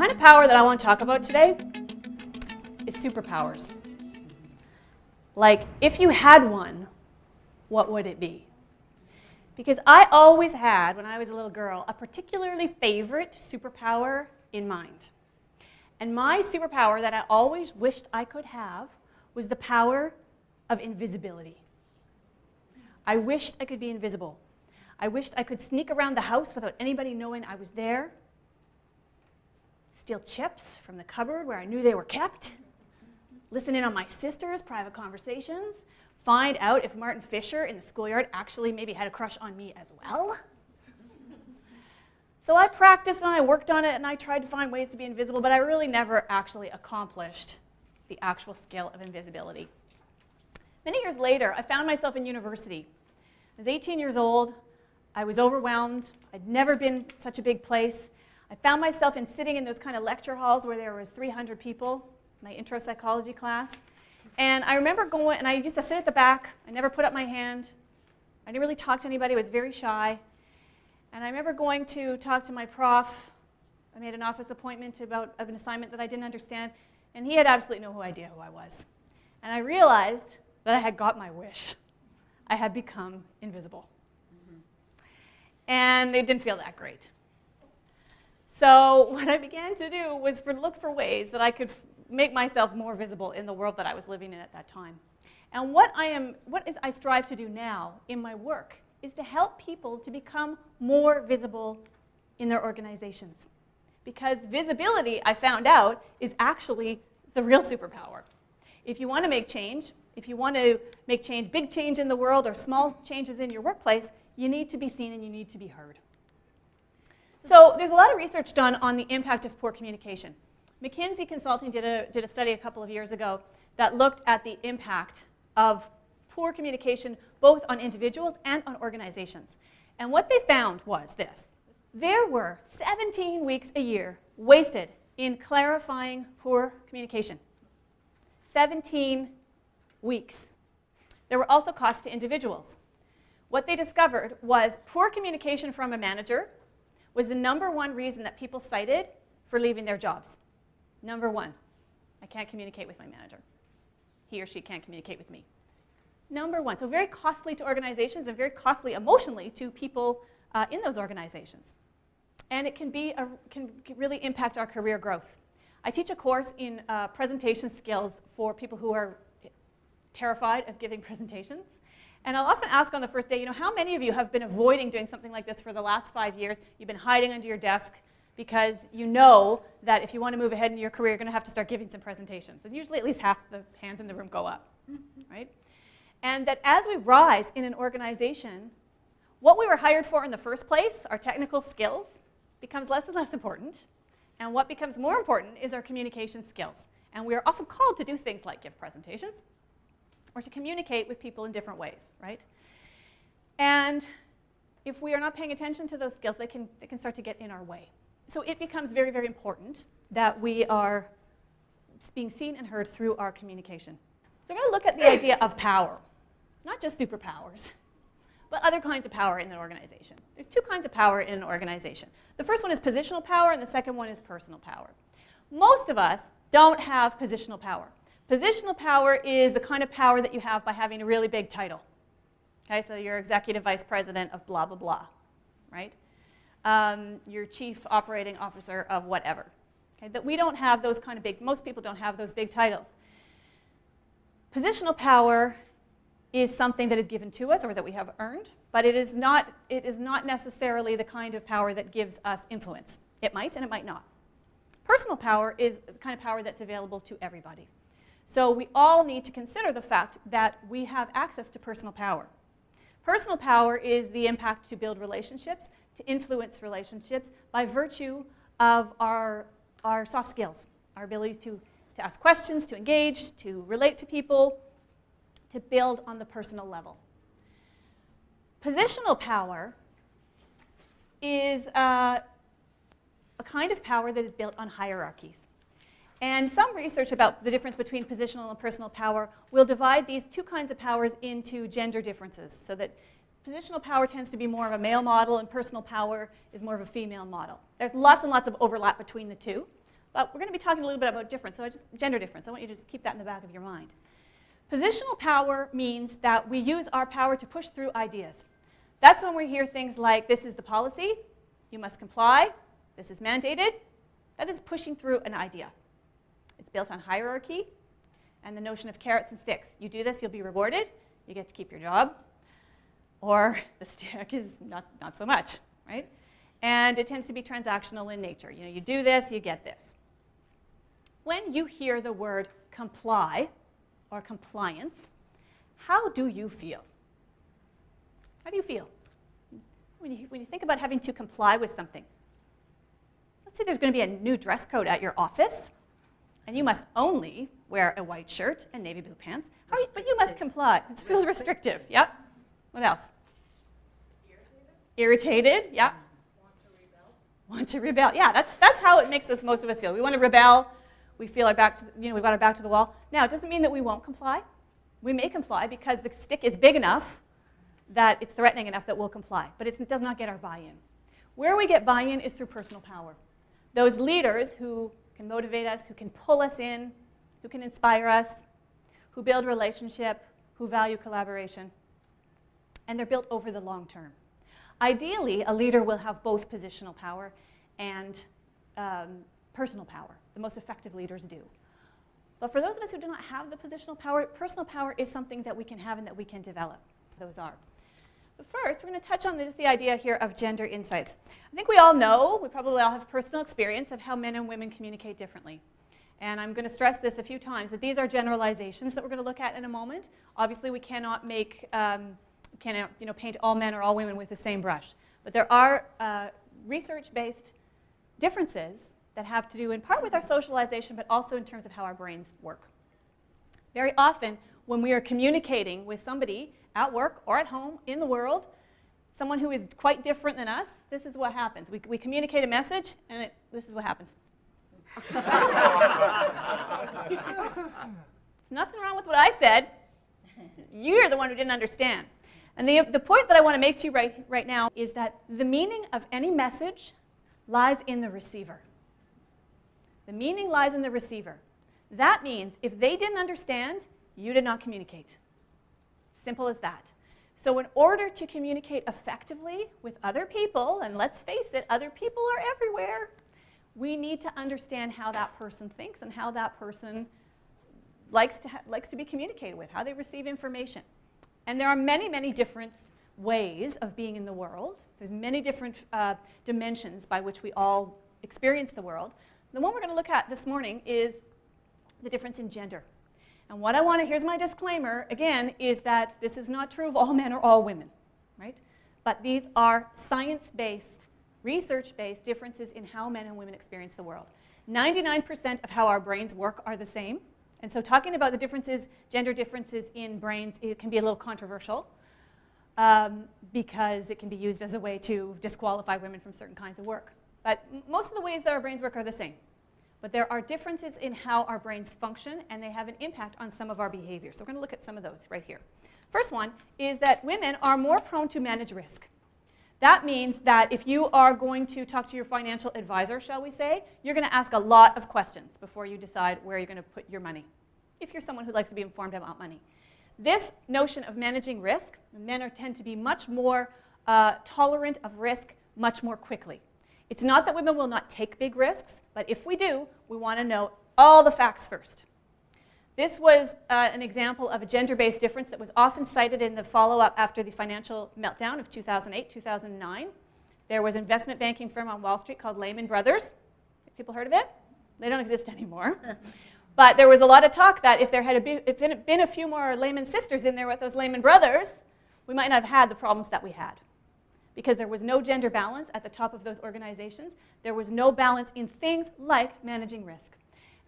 kind of power that I want to talk about today is superpowers. Like, if you had one, what would it be? Because I always had, when I was a little girl, a particularly favorite superpower in mind. And my superpower that I always wished I could have was the power of invisibility. I wished I could be invisible. I wished I could sneak around the house without anybody knowing I was there, steal chips from the cupboard where I knew they were kept, listen in on my sister's private conversations, find out if Martin Fisher in the schoolyard actually maybe had a crush on me as well. So I practiced and I worked on it and I tried to find ways to be invisible, but I really never actually accomplished the actual skill of invisibility. Many years later, I found myself in university. I was 18 years old. I was overwhelmed. I'd never been such a big place. I found myself sitting in those kind of lecture halls where there was 300 people, my intro psychology class. And I remember going, and I used to sit at the back. I never put up my hand. I didn't really talk to anybody. I was very shy. And I remember going to talk to my prof. I made an office appointment about an assignment that I didn't understand, and he had absolutely no idea who I was. And I realized that I had got my wish. I had become invisible. And it didn't feel that great. So what I began to do was look for ways that I could make myself more visible in the world that I was living in at that time. And what I strive to do now in my work is to help people to become more visible in their organizations. Because visibility, I found out, is actually the real superpower. If you want to make change, if you want to make change, big change in the world or small changes in your workplace, you need to be seen and you need to be heard. So there's a lot of research done on the impact of poor communication. McKinsey Consulting did a study a couple of years ago that looked at the impact of poor communication both on individuals and on organizations. And what they found was this. There were 17 weeks a year wasted in clarifying poor communication. 17 weeks. There were also costs to individuals. What they discovered was poor communication from a manager was the #1 reason that people cited for leaving their jobs. #1, I can't communicate with my manager. He or she can't communicate with me. #1, so very costly to organizations and very costly emotionally to people in those organizations. And it can really impact our career growth. I teach a course in presentation skills for people who are terrified of giving presentations. And I'll often ask on the first day, how many of you have been avoiding doing something like this for the last 5 years? You've been hiding under your desk because you know that if you want to move ahead in your career, you're going to have to start giving some presentations. And usually at least half the hands in the room go up, right? And that as we rise in an organization, what we were hired for in the first place, our technical skills, becomes less and less important. And what becomes more important is our communication skills. And we are often called to do things like give presentations or to communicate with people in different ways, right? And if we are not paying attention to those skills, they can start to get in our way. So it becomes very, very important that we are being seen and heard through our communication. So we're going to look at the idea of power, not just superpowers, but other kinds of power in an organization. There's 2 kinds of power in an organization. The first one is positional power, and the second one is personal power. Most of us don't have positional power. Positional power is the kind of power that you have by having a really big title. Okay, so you're executive vice president of blah, blah, blah, right? You're chief operating officer of whatever. Okay, that we don't have those kind of big, most people don't have those big titles. Positional power is something that is given to us or that we have earned, but it is not necessarily the kind of power that gives us influence. It might and it might not. Personal power is the kind of power that's available to everybody. So we all need to consider the fact that we have access to personal power. Personal power is the impact to build relationships, to influence relationships by virtue of our soft skills, our abilities to ask questions, to engage, to relate to people, to build on the personal level. Positional power is a kind of power that is built on hierarchies. And some research about the difference between positional and personal power will divide these 2 kinds of powers into gender differences, so that positional power tends to be more of a male model and personal power is more of a female model. There's lots and lots of overlap between the 2, But we're going to be talking a little bit about difference, so gender difference. I want you to just keep that in the back of your mind. Positional power means that we use our power to push through ideas. That's when we hear things like, this is the policy, you must comply, this is mandated. That is pushing through an idea. It's built on hierarchy and the notion of carrots and sticks. You do this, you'll be rewarded, you get to keep your job, or the stick is not so much, right? And it tends to be transactional in nature. You know, you do this, you get this. When you hear the word comply or compliance, how do you feel? How do you feel? When you think about having to comply with something. Let's say there's going to be a new dress code at your office, and you must only wear a white shirt and navy blue pants. But you must comply. It feels restrictive. Yep. What else? Irritated. Yeah. Want to rebel. Yeah, that's how it makes us, most of us feel. We want to rebel. We feel we've got our back to the wall. Now, it doesn't mean that we won't comply. We may comply because the stick is big enough that it's threatening enough that we'll comply. But it does not get our buy-in. Where we get buy-in is through personal power. Those leaders who can motivate us, who can pull us in, who can inspire us, who build relationship, who value collaboration. And they're built over the long term. Ideally, a leader will have both positional power and personal power. The most effective leaders do. But for those of us who do not have the positional power, personal power is something that we can have and that we can develop. Those are. But first, we're going to touch on just the idea here of gender insights. I think we all know, we probably all have personal experience of how men and women communicate differently. And I'm going to stress this a few times, that these are generalizations that we're going to look at in a moment. Obviously, we cannot make, paint all men or all women with the same brush. But there are research-based differences that have to do in part with our socialization, but also in terms of how our brains work. Very often, when we are communicating with somebody at work or at home in the world, someone who is quite different than us, this is what happens. We communicate a message, and this is what happens. There's nothing wrong with what I said. You're the one who didn't understand. And the point that I want to make to you right now is that the meaning of any message lies in the receiver. The meaning lies in the receiver. That means if they didn't understand, you did not communicate. Simple as that. So in order to communicate effectively with other people, and let's face it, other people are everywhere, we need to understand how that person thinks and how that person likes to be communicated with, how they receive information. And there are many, many different ways of being in the world. There's many different dimensions by which we all experience the world. The one we're going to look at this morning is the difference in gender. And what I want to, here's my disclaimer, again, is that this is not true of all men or all women, right? But these are science-based, research-based differences in how men and women experience the world. 99% of how our brains work are the same. And so talking about the differences, gender differences in brains, it can be a little controversial because it can be used as a way to disqualify women from certain kinds of work. But most of the ways that our brains work are the same. But there are differences in how our brains function, and they have an impact on some of our behavior. So we're going to look at some of those right here. First one is that women are more prone to manage risk. That means that if you are going to talk to your financial advisor, shall we say, you're going to ask a lot of questions before you decide where you're going to put your money, if you're someone who likes to be informed about money. This notion of managing risk, men tend to be much more tolerant of risk much more quickly. It's not that women will not take big risks, but if we do, we want to know all the facts first. This was an example of a gender-based difference that was often cited in the follow-up after the financial meltdown of 2008, 2009. There was an investment banking firm on Wall Street called Lehman Brothers. People heard of it? They don't exist anymore. But there was a lot of talk that if there had been a few more Lehman sisters in there with those Lehman Brothers, we might not have had the problems that we had. Because there was no gender balance at the top of those organizations. There was no balance in things like managing risk.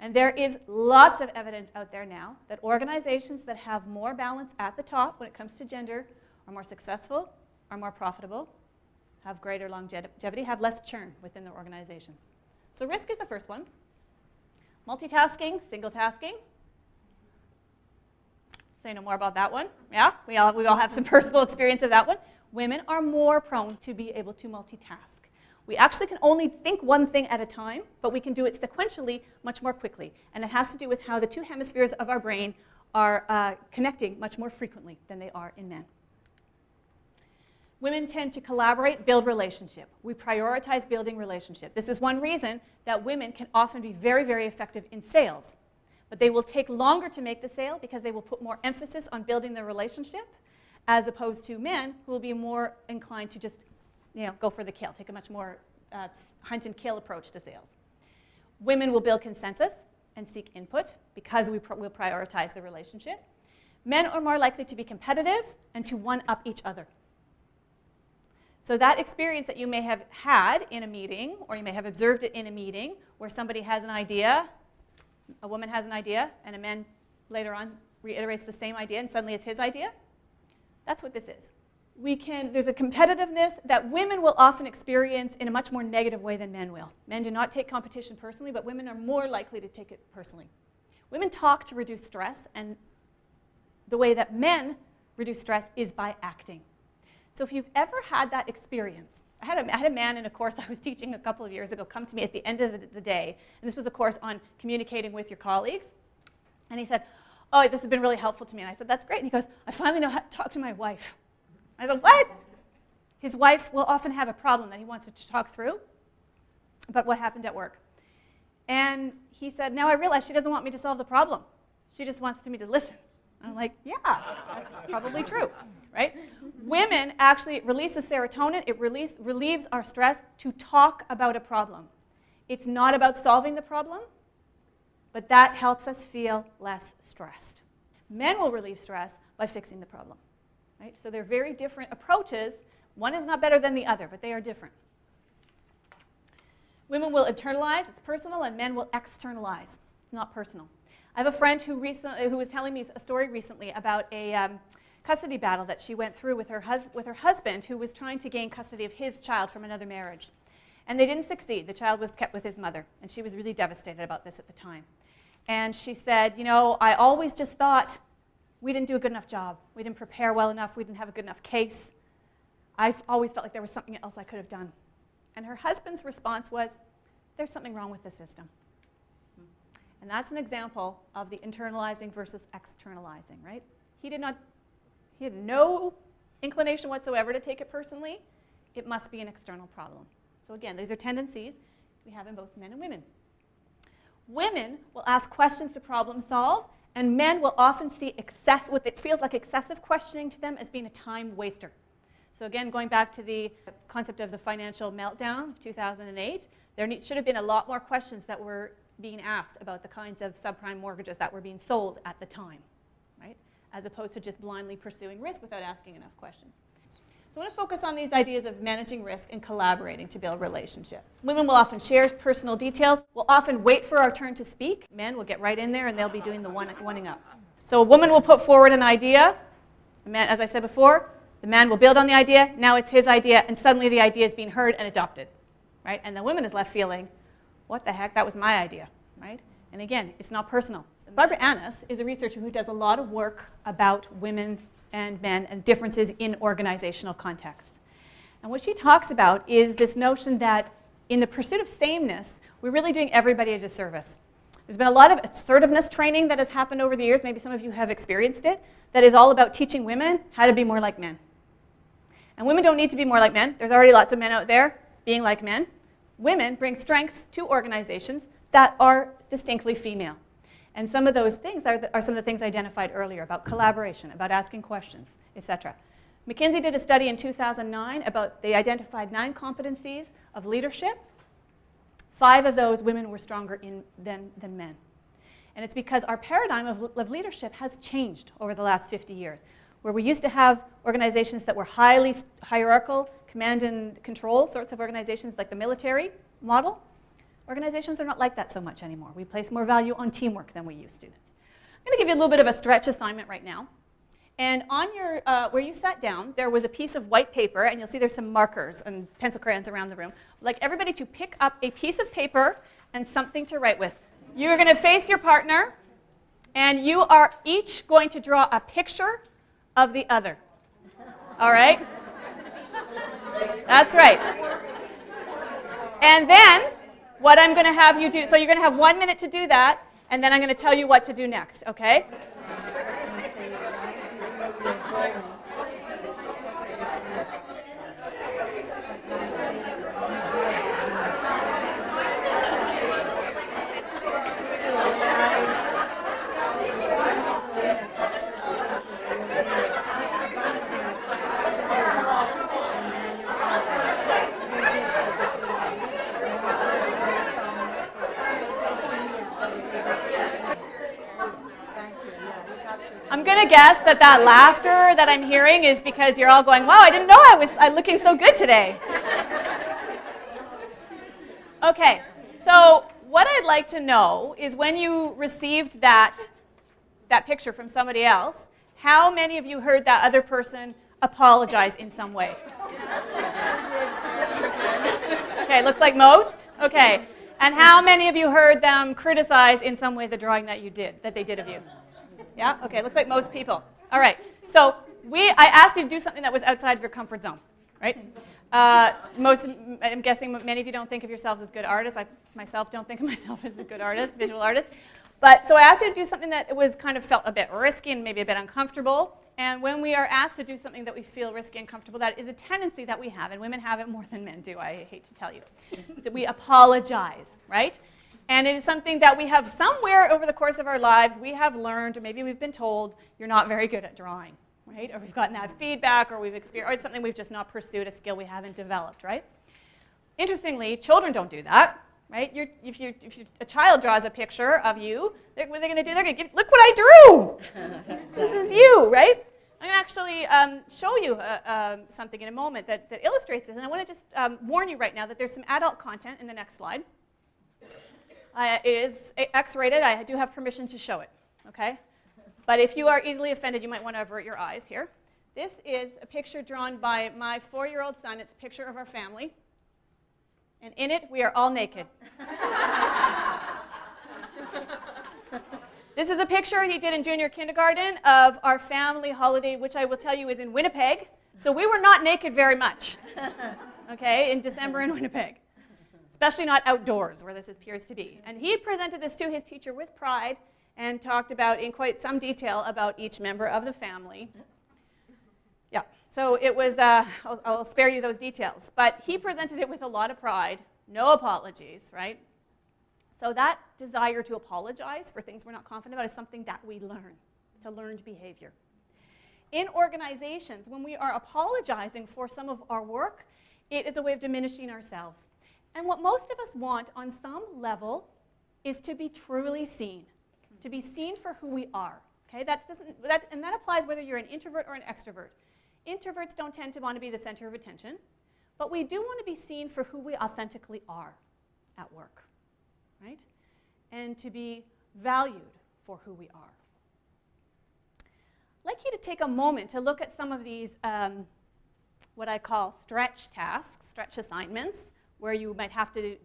And there is lots of evidence out there now that organizations that have more balance at the top when it comes to gender are more successful, are more profitable, have greater longevity, have less churn within their organizations. So risk is the first one. Multitasking, single tasking. Say no more about that one. Yeah, we all have some personal experience of that one. Women are more prone to be able to multitask. We actually can only think one thing at a time, but we can do it sequentially much more quickly. And it has to do with how the two hemispheres of our brain are connecting much more frequently than they are in men. Women tend to collaborate, build relationship. We prioritize building relationship. This is one reason that women can often be very, very effective in sales. But they will take longer to make the sale because they will put more emphasis on building the relationship, as opposed to men who will be more inclined to just go for the kill, take a much more hunt and kill approach to sales. Women will build consensus and seek input because we will prioritize the relationship. Men are more likely to be competitive and to one-up each other. So that experience that you may have had in a meeting, or you may have observed it in a meeting, where somebody has an idea, a woman has an idea, and a man later on reiterates the same idea, and suddenly it's his idea, that's what this is. There's a competitiveness that women will often experience in a much more negative way than men will. Men do not take competition personally, but women are more likely to take it personally. Women talk to reduce stress, and the way that men reduce stress is by acting. So if you've ever had that experience, I had a man in a course I was teaching a couple of years ago come to me at the end of the day, and this was a course on communicating with your colleagues, and he said, "Oh, this has been really helpful to me." And I said, "That's great." And he goes, "I finally know how to talk to my wife." I said, "What?" His wife will often have a problem that he wants to talk through about what happened at work. And he said, "Now I realize she doesn't want me to solve the problem. She just wants me to listen." I'm like, yeah, that's probably true, right? Women actually release the serotonin. It relieves our stress to talk about a problem. It's not about solving the problem, but that helps us feel less stressed. Men will relieve stress by fixing the problem, right? So they're very different approaches. One is not better than the other, but they are different. Women will internalize, it's personal, and men will externalize. It's not personal. I have a friend who was telling me a story recently about a custody battle that she went through with her husband, who was trying to gain custody of his child from another marriage. And they didn't succeed. The child was kept with his mother, and she was really devastated about this at the time. And she said, I always just thought we didn't do a good enough job. We didn't prepare well enough. We didn't have a good enough case. I've always felt like there was something else I could have done. And her husband's response was, there's something wrong with the system. And that's an example of the internalizing versus externalizing, right? He had no inclination whatsoever to take it personally. It must be an external problem. So again, these are tendencies we have in both men and women. Women will ask questions to problem solve, and men will often see what it feels like excessive questioning to them as being a time waster. So again, going back to the concept of the financial meltdown of 2008, there should have been a lot more questions that were being asked about the kinds of subprime mortgages that were being sold at the time, right? As opposed to just blindly pursuing risk without asking enough questions. So I want to focus on these ideas of managing risk and collaborating to build relationship. Women will often share personal details. We'll often wait for our turn to speak. Men will get right in there and they'll be doing the one-ing up. So a woman will put forward an idea. A man, as I said before, the man will build on the idea. Now it's his idea, and suddenly the idea is being heard and adopted, right? And the woman is left feeling, what the heck, that was my idea, right? And again, it's not personal. Barbara Annis is a researcher who does a lot of work about women and men and differences in organizational contexts. And what she talks about is this notion that in the pursuit of sameness, we're really doing everybody a disservice. There's been a lot of assertiveness training that has happened over the years, maybe some of you have experienced it, that is all about teaching women how to be more like men. And women don't need to be more like men. There's already lots of men out there being like men. Women bring strengths to organizations that are distinctly female. And some of those things are some of the things identified earlier about collaboration, about asking questions, etc. McKinsey did a study in 2009 they identified 9 competencies of leadership. 5 of those women were stronger than men. And it's because our paradigm of leadership has changed over the last 50 years, where we used to have organizations that were highly hierarchical, command and control sorts of organizations like the military model. Organizations are not like that so much anymore. We place more value on teamwork than we used to. I'm going to give you a little bit of a stretch assignment right now. And on your, where you sat down, there was a piece of white paper, and you'll see there's some markers and pencil crayons around the room. I'd like everybody to pick up a piece of paper and something to write with. You're going to face your partner, and you are each going to draw a picture of the other. All right? That's right. And then what I'm going to have you do, so you're going to have 1 minute to do that, and then I'm going to tell you what to do next, okay? I'm going to guess that laughter that I'm hearing is because you're all going, wow, I didn't know I'm looking so good today. Okay, so what I'd like to know is when you received that picture from somebody else, how many of you heard that other person apologize in some way? Okay, looks like most. Okay, and how many of you heard them criticize in some way the drawing that they did of you? Yeah, okay, looks like most people. All right, so I asked you to do something that was outside of your comfort zone, right? I'm guessing many of you don't think of yourselves as good artists. I myself don't think of myself as a good artist, visual artist. But so I asked you to do something that was kind of felt a bit risky and maybe a bit uncomfortable. And when we are asked to do something that we feel risky and uncomfortable, that is a tendency that we have, and women have it more than men do, I hate to tell you, that we apologize, right? And it is something that we have somewhere over the course of our lives, we have learned, or maybe we've been told, you're not very good at drawing, right? Or we've gotten that feedback, or we've experienced, or it's something we've just not pursued, a skill we haven't developed, right? Interestingly, children don't do that, right? If a child draws a picture of you, what are they going to do? They're going to look what I drew! This is you, right? I'm going to actually show you something in a moment that illustrates this, and I want to just warn you right now that there's some adult content in the next slide. It is X-rated. I do have permission to show it, okay? But if you are easily offended, you might want to avert your eyes here. This is a picture drawn by my 4-year-old son. It's a picture of our family. And in it, we are all naked. This is a picture he did in junior kindergarten of our family holiday, which I will tell you is in Winnipeg. So we were not naked very much, okay, in December in Winnipeg. Especially not outdoors, where this appears to be. And he presented this to his teacher with pride and talked about in quite some detail about each member of the family. Yeah, so it was, I'll spare you those details. But he presented it with a lot of pride, no apologies, right? So that desire to apologize for things we're not confident about is something that we learn. It's a learned behavior. In organizations, when we are apologizing for some of our work, it is a way of diminishing ourselves. And what most of us want on some level is to be truly seen, to be seen for who we are. Okay? And that applies whether you're an introvert or an extrovert. Introverts don't tend to want to be the center of attention, but we do want to be seen for who we authentically are at work, right? And to be valued for who we are. I'd like you to take a moment to look at some of these, what I call stretch tasks, stretch assignments, where you might have to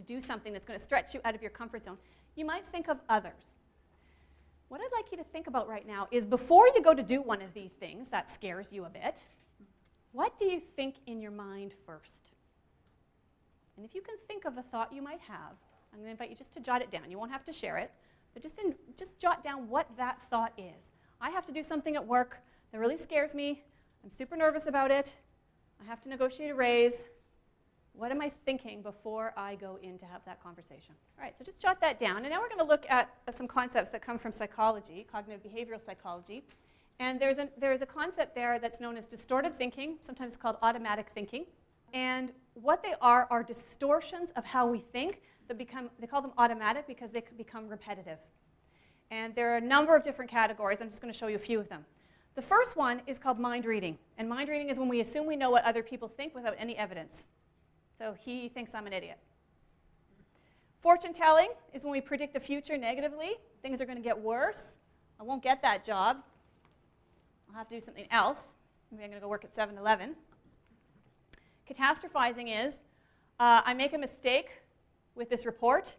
do something that's going to stretch you out of your comfort zone. You might think of others. What I'd like you to think about right now is before you go to do one of these things that scares you a bit, what do you think in your mind first? And if you can think of a thought you might have, I'm going to invite you just to jot it down. You won't have to share it, but just jot down what that thought is. I have to do something at work that really scares me. I'm super nervous about it. I have to negotiate a raise. What am I thinking before I go in to have that conversation? All right, so just jot that down. And now we're going to look at some concepts that come from psychology, cognitive behavioral psychology. And there's a concept there that's known as distorted thinking, sometimes called automatic thinking. And what they are distortions of how we think that they call them automatic because they could become repetitive. And there are a number of different categories. I'm just going to show you a few of them. The first one is called mind reading. And mind reading is when we assume we know what other people think without any evidence. So he thinks I'm an idiot. Fortune telling is when we predict the future negatively. Things are going to get worse. I won't get that job. I'll have to do something else. Maybe I'm going to go work at 7-Eleven. Catastrophizing is I make a mistake with this report.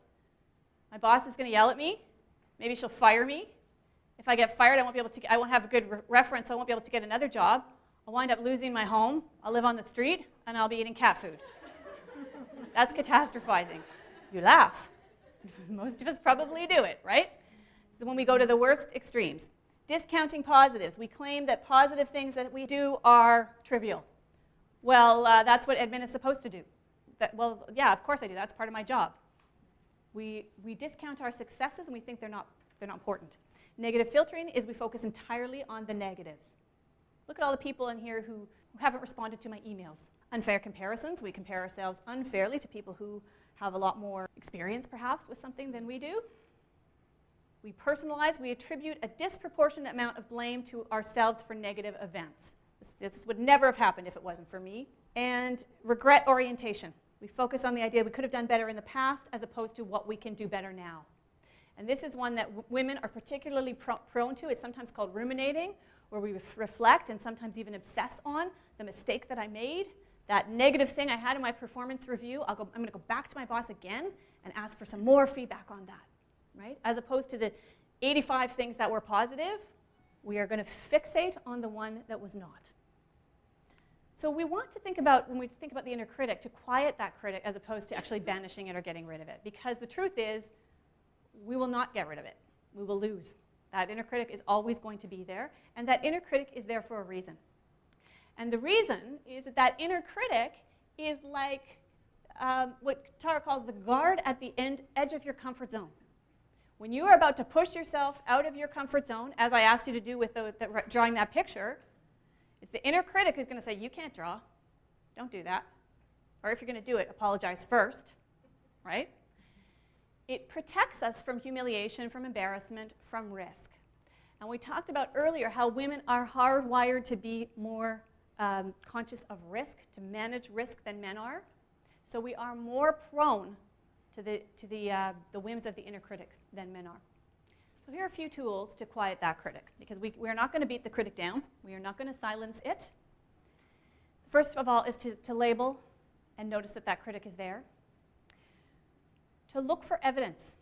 My boss is going to yell at me. Maybe she'll fire me. If I get fired, I won't have a good reference, so I won't be able to get another job. I'll wind up losing my home. I'll live on the street, and I'll be eating cat food. That's catastrophizing. You laugh. Most of us probably do it, right? So when we go to the worst extremes. Discounting positives. We claim that positive things that we do are trivial. Well, that's what admin is supposed to do. Well, yeah, of course I do. That's part of my job. We discount our successes and we think they're not important. Negative filtering is we focus entirely on the negatives. Look at all the people in here who haven't responded to my emails. Unfair comparisons. We compare ourselves unfairly to people who have a lot more experience, perhaps, with something than we do. We personalize. We attribute a disproportionate amount of blame to ourselves for negative events. This would never have happened if it wasn't for me. And regret orientation. We focus on the idea we could have done better in the past as opposed to what we can do better now. And this is one that women are particularly prone to. It's sometimes called ruminating, where we reflect and sometimes even obsess on the mistake that I made, that negative thing I had in my performance review. I'm going to go back to my boss again and ask for some more feedback on that, right? As opposed to the 85 things that were positive, we are going to fixate on the one that was not. So we want to think about, when we think about the inner critic, to quiet that critic as opposed to actually banishing it or getting rid of it. Because the truth is, we will not get rid of it. We will lose. That inner critic is always going to be there, and that inner critic is there for a reason. And the reason is that that inner critic is like what Tara calls the guard at the edge of your comfort zone. When you are about to push yourself out of your comfort zone, as I asked you to do with drawing that picture, it's the inner critic who's going to say, you can't draw. Don't do that. Or if you're going to do it, apologize first, right? It protects us from humiliation, from embarrassment, from risk. And we talked about earlier how women are hardwired to be more conscious of risk, to manage risk than men are. So we are more prone to the whims of the inner critic than men are. So here are a few tools to quiet that critic, because we're not going to beat the critic down. We are not going to silence it. First of all is to label and notice that that critic is there. To look for evidence.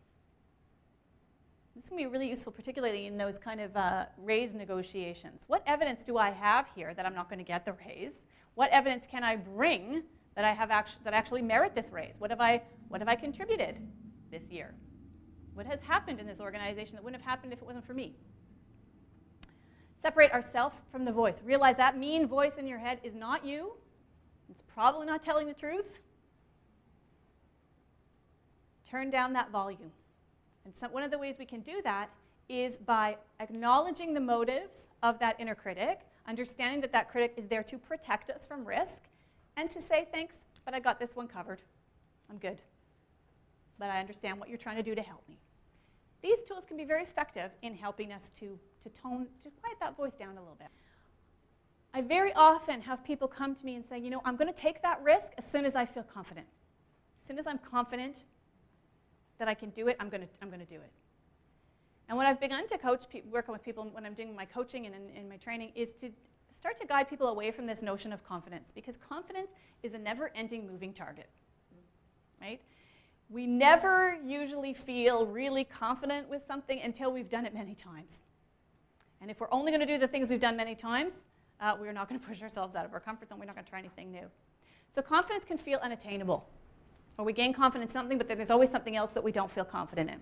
This is going to be really useful, particularly in those kind of raise negotiations. What evidence do I have here that I'm not going to get the raise? What evidence can I bring that I have that actually merit this raise? What have I contributed this year? What has happened in this organization that wouldn't have happened if it wasn't for me? Separate ourself from the voice. Realize that mean voice in your head is not you. It's probably not telling the truth. Turn down that volume. And so one of the ways we can do that is by acknowledging the motives of that inner critic, understanding that that critic is there to protect us from risk, and to say, thanks, but I got this one covered. I'm good. But I understand what you're trying to do to help me. These tools can be very effective in helping us to quiet that voice down a little bit. I very often have people come to me and say, I'm going to take that risk as soon as I feel confident. As soon as I'm confident that I can do it, I'm going to do it. And when I've begun to work with people when I'm doing my coaching and in my training, is to start to guide people away from this notion of confidence, because confidence is a never-ending moving target, right? We never usually feel really confident with something until we've done it many times. And if we're only going to do the things we've done many times, we're not going to push ourselves out of our comfort zone. We're not going to try anything new. So confidence can feel unattainable. Or we gain confidence in something, but then there's always something else that we don't feel confident in.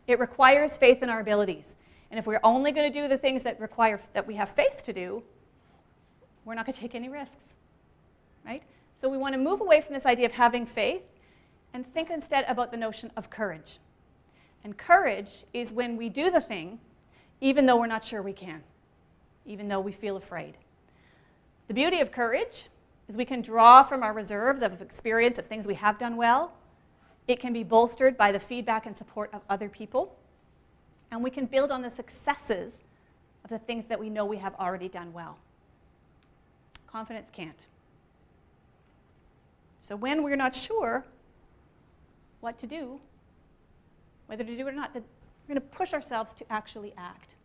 It requires faith in our abilities. And if we're only going to do the things that we have faith to do, we're not going to take any risks, right? So we want to move away from this idea of having faith and think instead about the notion of courage. And courage is when we do the thing even though we're not sure we can, even though we feel afraid. The beauty of courage is we can draw from our reserves of experience of things we have done well. It can be bolstered by the feedback and support of other people. And we can build on the successes of the things that we know we have already done well. Confidence can't. So when we're not sure what to do, whether to do it or not, we're going to push ourselves to actually act.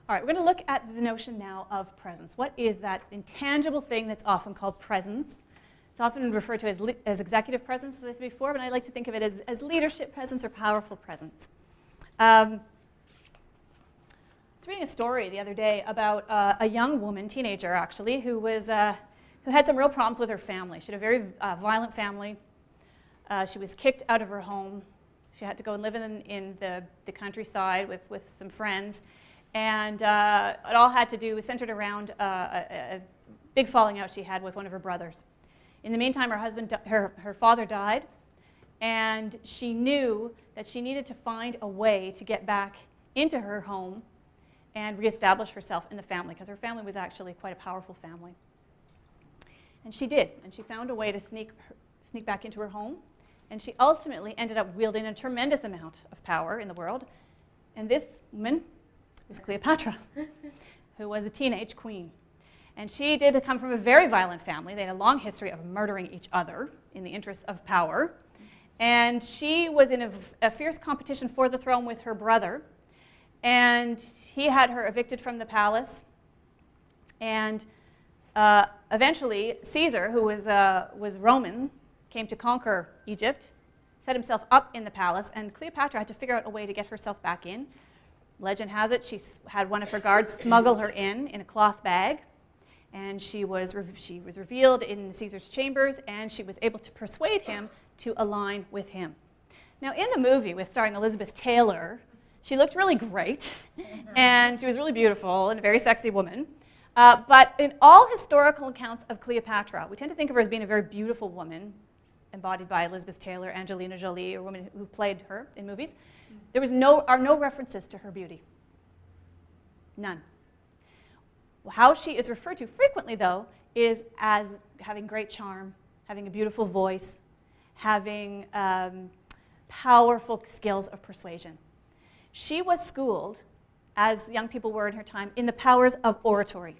All right, we're going to look at the notion now of presence. What is that intangible thing that's often called presence? It's often referred to as executive presence, as I said before, but I like to think of it as leadership presence or powerful presence. I was reading a story the other day about a young woman, teenager actually, who was who had some real problems with her family. She had a very violent family. She was kicked out of her home. She had to go and live in the countryside with some friends. And it all had to do, was centered around a big falling out she had with one of her brothers. In the meantime, her father died, and she knew that she needed to find a way to get back into her home and reestablish herself in the family, because her family was actually quite a powerful family. And she did, and she found a way to sneak back into her home, and she ultimately ended up wielding a tremendous amount of power in the world. And this woman was Cleopatra, who was a teenage queen. And she did come from a very violent family. They had a long history of murdering each other in the interest of power. And she was in a fierce competition for the throne with her brother. And he had her evicted from the palace. And eventually, Caesar, who was Roman, came to conquer Egypt, set himself up in the palace, and Cleopatra had to figure out a way to get herself back in. Legend has it she had one of her guards smuggle her in a cloth bag, and she was revealed in Caesar's chambers, and she was able to persuade him to align with him. Now, in the movie, starring Elizabeth Taylor, she looked really great, and she was really beautiful and a very sexy woman. But in all historical accounts of Cleopatra, we tend to think of her as being a very beautiful woman, embodied by Elizabeth Taylor, Angelina Jolie, or women who played her in movies. There are no references to her beauty. None. How she is referred to frequently, though, is as having great charm, having a beautiful voice, having powerful skills of persuasion. She was schooled, as young people were in her time, in the powers of oratory.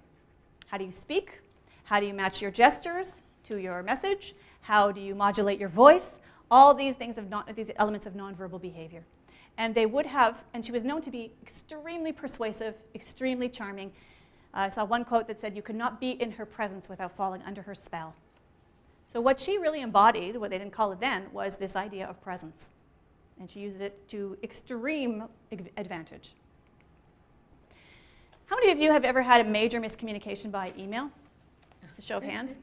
How do you speak? How do you match your gestures to your message? How do you modulate your voice? All these things these elements of nonverbal behavior. And she was known to be extremely persuasive, extremely charming. I saw one quote that said, "You could not be in her presence without falling under her spell." So what she really embodied, what they didn't call it then, was this idea of presence. And she used it to extreme advantage. How many of you have ever had a major miscommunication by email? Just a show of hands.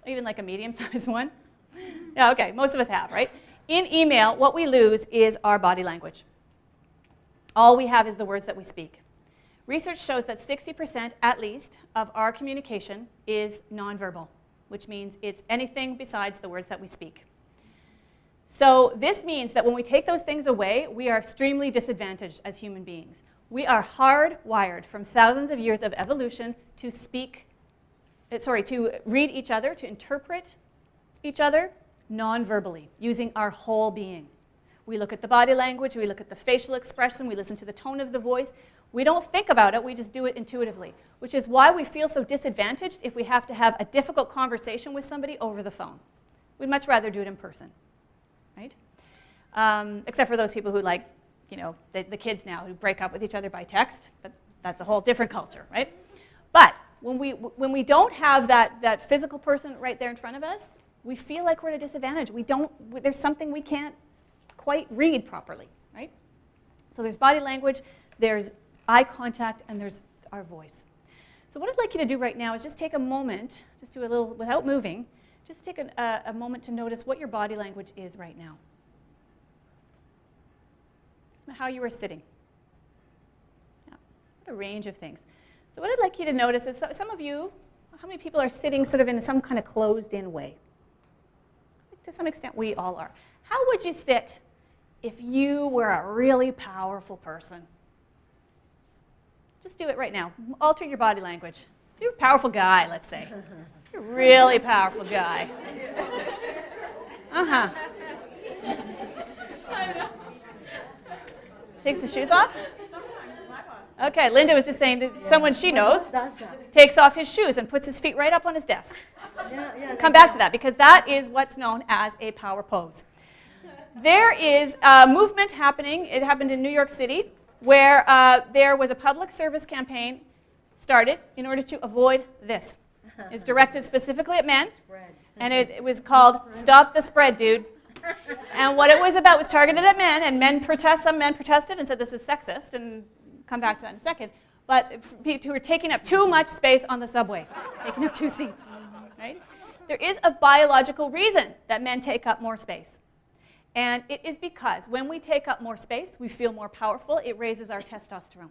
Even like a medium-sized one? Yeah, okay, most of us have, right? In email, what we lose is our body language. All we have is the words that we speak. Research shows that 60% at least of our communication is nonverbal, which means it's anything besides the words that we speak. So this means that when we take those things away, we are extremely disadvantaged as human beings. We are hardwired from thousands of years of evolution to read each other, to interpret each other non-verbally, using our whole being. We look at the body language, we look at the facial expression, we listen to the tone of the voice. We don't think about it, we just do it intuitively, which is why we feel so disadvantaged if we have to have a difficult conversation with somebody over the phone. We'd much rather do it in person, right? Except for those people who the kids now who break up with each other by text, but that's a whole different culture, right? But when we don't have that physical person right there in front of us, we feel like we're at a disadvantage. There's something we can't quite read properly, right? So there's body language, there's eye contact, and there's our voice. So what I'd like you to do right now is just take a moment, just do a little, without moving, just take a moment to notice what your body language is right now. Just how you are sitting. Yeah, what a range of things. So what I'd like you to notice is some of you, how many people are sitting sort of in some kind of closed-in way? To some extent, we all are. How would you sit if you were a really powerful person? Just do it right now. Alter your body language. You're a powerful guy, let's say. You're a really powerful guy. Uh-huh. Takes his shoes off? Okay, Linda was just saying that someone she knows takes off his shoes and puts his feet right up on his desk. Come back to that, because that is what's known as a power pose. There is a movement happening. It happened in New York City, where there was a public service campaign started in order to avoid this. It's directed specifically at men, and it was called Stop the Spread, Dude. And what it was about was targeted at men, and some men protested and said this is sexist, and come back to that in a second. But people who were taking up too much space on the subway, taking up 2 seats. right? There is a biological reason that men take up more space. And it is because when we take up more space, we feel more powerful. It raises our testosterone.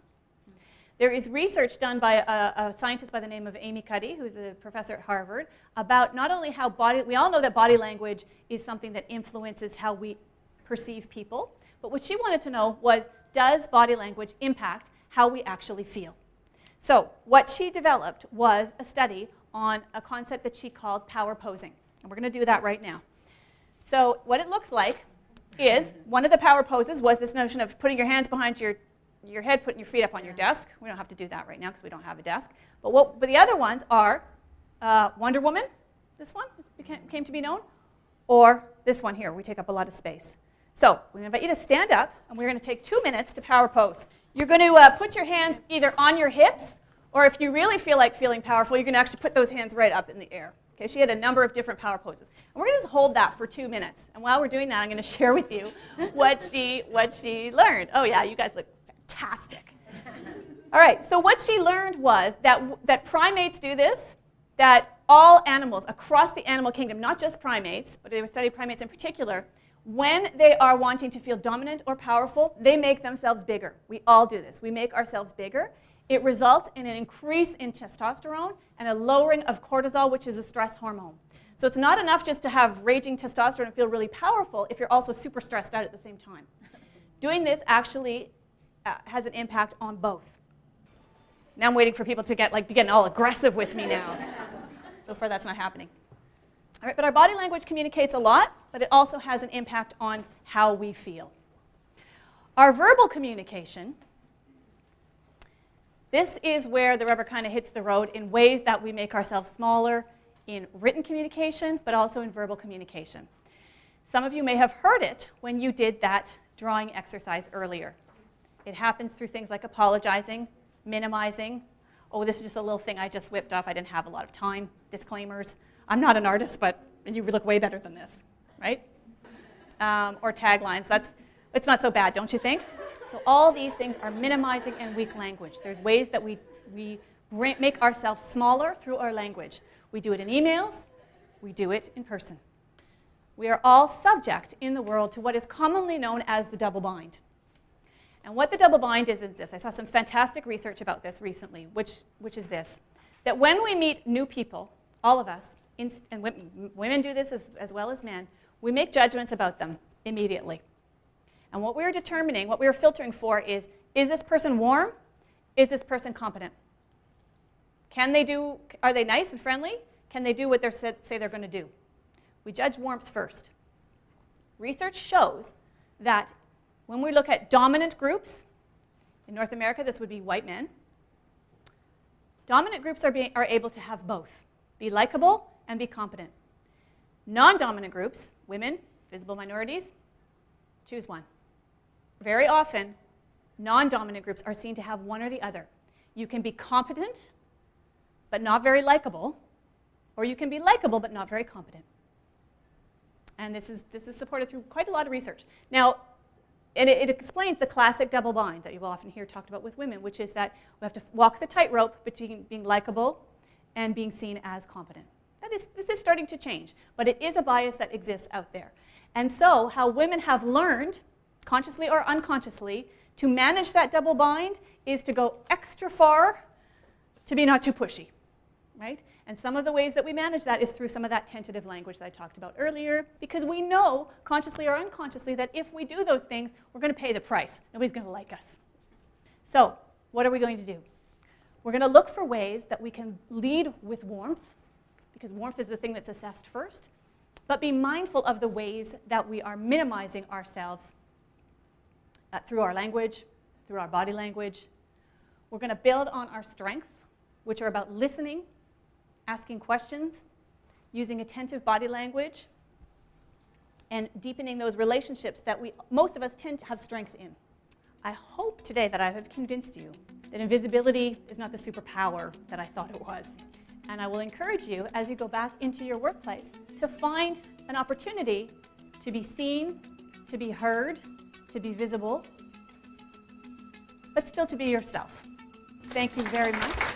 There is research done by a scientist by the name of Amy Cuddy, who's a professor at Harvard, about not only how we all know that body language is something that influences how we perceive people, but what she wanted to know was, does body language impact how we actually feel? So what she developed was a study on a concept that she called power posing. And we're going to do that right now. So what it looks like is, one of the power poses was this notion of putting your hands behind your head, putting your feet up on your desk. We don't have to do that right now because we don't have a desk. But the other ones are Wonder Woman, this one came to be known, or this one here. We take up a lot of space. So we're going to invite you to stand up, and we're going to take 2 minutes to power pose. You're going to put your hands either on your hips, or if you really feel like feeling powerful, you're going to actually put those hands right up in the air. Okay, she had a number of different power poses. And we're going to just hold that for 2 minutes. And while we're doing that, I'm going to share with you what she learned. Oh yeah, you guys look fantastic. All right, so what she learned was that primates do this, that all animals across the animal kingdom, not just primates, but they would study primates in particular, when they are wanting to feel dominant or powerful, they make themselves bigger. We all do this. We make ourselves bigger. It results in an increase in testosterone and a lowering of cortisol, which is a stress hormone. So it's not enough just to have raging testosterone and feel really powerful if you're also super stressed out at the same time. Doing this actually has an impact on both. Now I'm waiting for people to be getting all aggressive with me now. So far that's not happening. All right, but our body language communicates a lot, but it also has an impact on how we feel. Our verbal communication, this is where the rubber kind of hits the road in ways that we make ourselves smaller in written communication, but also in verbal communication. Some of you may have heard it when you did that drawing exercise earlier. It happens through things like apologizing, minimizing. Oh, this is just a little thing I just whipped off. I didn't have a lot of time. Disclaimers. I'm not an artist, and you look way better than this, right? Or taglines. It's not so bad, don't you think? So all these things are minimizing and weak language. There's ways that we make ourselves smaller through our language. We do it in emails. We do it in person. We are all subject in the world to what is commonly known as the double bind. And what the double bind is this. I saw some fantastic research about this recently, which is this, that when we meet new people, all of us, and women do this as well as men, we make judgments about them immediately. And what we're determining, what we're filtering for is this person warm? Is this person competent? Are they nice and friendly? Can they do what they say they're going to do? We judge warmth first. Research shows that when we look at dominant groups, in North America this would be white men, dominant groups are able to have both, be likable and be competent. Non-dominant groups, women, visible minorities, choose one. Very often, non-dominant groups are seen to have one or the other. You can be competent, but not very likable, or you can be likable, but not very competent. And this is supported through quite a lot of research. Now, and it explains the classic double bind that you will often hear talked about with women, which is that we have to walk the tightrope between being likable and being seen as competent. This is starting to change, but it is a bias that exists out there. And so how women have learned, consciously or unconsciously, to manage that double bind is to go extra far to be not too pushy, right? And some of the ways that we manage that is through some of that tentative language that I talked about earlier, because we know, consciously or unconsciously, that if we do those things, we're going to pay the price. Nobody's going to like us. So what are we going to do? We're going to look for ways that we can lead with warmth, because warmth is the thing that's assessed first, but be mindful of the ways that we are minimizing ourselves through our language, through our body language. We're going to build on our strengths, which are about listening, asking questions, using attentive body language, and deepening those relationships that most of us tend to have strength in. I hope today that I have convinced you that invisibility is not the superpower that I thought it was. And I will encourage you, as you go back into your workplace, to find an opportunity to be seen, to be heard, to be visible, but still to be yourself. Thank you very much.